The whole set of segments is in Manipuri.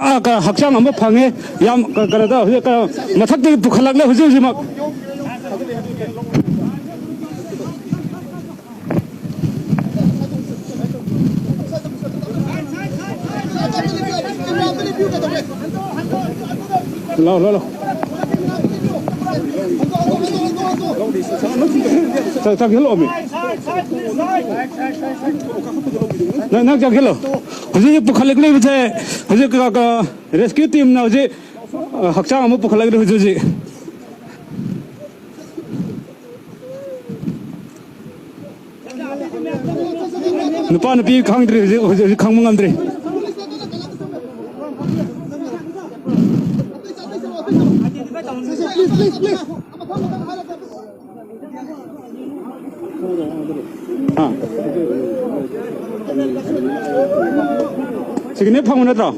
아까 학장 한번 방에 얌 그러다 그러니까 마탁대 북한락래 후지 막 라 자 길로 오미 나 길로 이제 북한락래 이제 이제 그 레스큐 팀 나 이제 학장 한번 북한락래 후지 누파 누피 강들이 이제 강문감들이 아 지금 내 방문하더라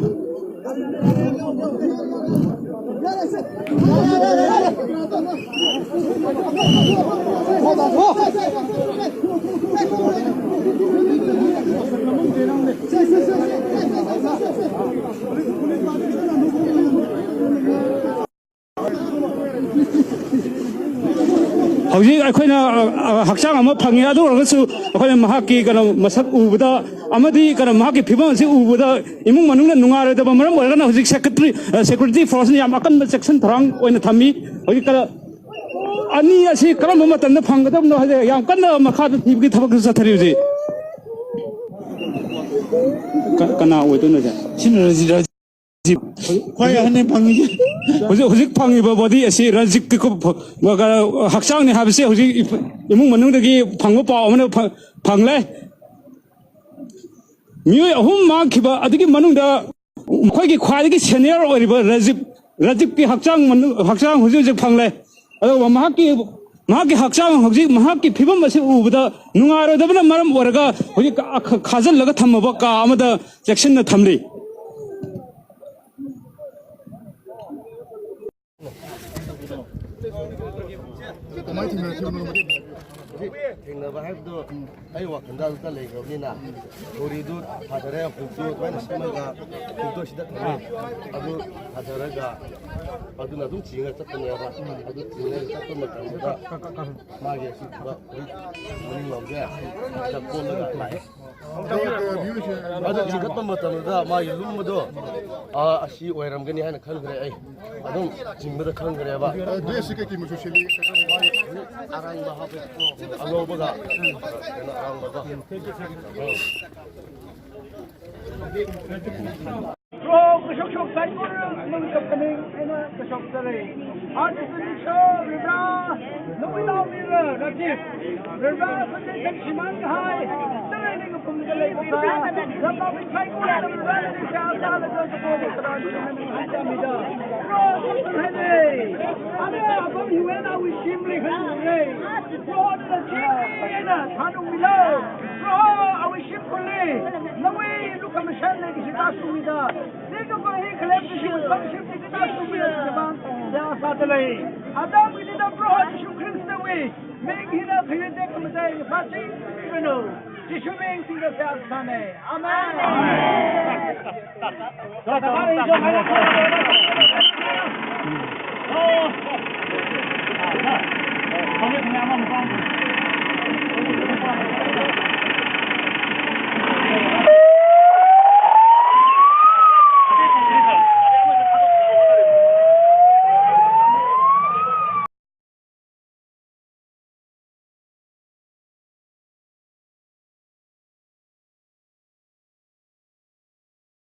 hꯧji akhona hakchang ama phangi adu rasu akhona mahaki kana masak ubuda amadi kana mahaki phibam si ubuda imung manung na nungare da maram organa hojik security force ni amakan section thrang oina thami hoji kala ani asi karam matam na phangdam no haje yam kanna makha da thibgi thabak sa thari ji kana oido na ja sinraji khoya hane phangi hojik phangi ba body asi rajik ko hakchang ni habse hojik imung manung dagi phangba pa amana phangle mioi ahum ma khiba adigi manung da khoi gi khwai gi senior oriba rajik ki hakchang hojik phangle ado mahaki hakchang hojik mahaki phibam asi ubada nungaro dabna maram oraga hojik khajal laga thamba ka amada section na thamri ꯊꯦꯡꯅꯕ ꯍꯥꯏꯕꯗꯣ ꯑꯩ ꯋꯥꯈꯜꯗ ꯑꯗꯨꯝ ꯂꯩꯈ꯭ꯔꯕꯅꯤꯅ ꯊꯧꯔꯤꯗꯨ ꯊꯥꯊꯔꯦ ꯍꯨꯛꯇꯨ ꯑꯗꯨꯃꯥꯏꯅ ꯁꯦꯝꯃꯒ ꯍꯨꯛꯇꯨ ꯁꯤꯗ ꯊꯝꯃꯦ ꯑꯗꯨ ꯊꯥꯊꯔꯒ ꯑꯗꯨꯅ ꯑꯗꯨꯝ ꯆꯤꯡꯉ ꯆꯠꯄꯅꯦꯕ ꯑꯗꯨ ꯆꯤꯡꯉꯒ ꯆꯠꯄ ꯃꯇꯝꯗ ꯃꯥꯒꯤ ꯑꯁꯤ ꯃꯅꯤꯡꯂꯣꯝꯁꯦ ꯁꯤꯗ ꯀꯣꯜꯂꯒ ꯂꯥꯛꯑꯦ ꯑꯗꯨ ꯆꯤꯡꯈꯠꯄ ꯃꯇꯝꯗ ꯃꯥꯒꯤ ꯂꯨꯝꯕꯗꯣ ꯑꯁꯤ ꯑꯣꯏꯔꯝꯒꯅꯤ ꯍꯥꯏꯅ ꯈꯟꯈ꯭ꯔꯦ ꯑꯩ ꯑꯗꯨꯝ ꯆꯤꯡꯕꯗ ꯈꯟꯈ꯭ꯔꯦꯕ ꯑꯔꯥꯡꯕ ꯍꯥꯞꯄꯦ ꯑꯉꯧꯕꯒ 그래서 아랑바가 그쇼쇼 사이코를 능급하는 에나 그쇼들이 아주스니쇼 리브라 노이라우미르 라지 리브라 선생 잠시만 하이 쓰레기 그 분들을 보다 라바비 사이코를 리브라를 샤다를 가지고 보더라는 한자입니다. 그러니 아니 아범 유엔아 위심리 흔들이 그러는 지혜나 단웅밀어 그러 아위심 콜리 너희 루카면 샬레기 시다습니다. 내가 거기 클랩시는 방식이 시다습니다. 야 사들이 아담이다 브로드 슈크리스도위 맹히나 그에데 그마다 파티 그노 지슈맹 싱가 사스타네 아멘 자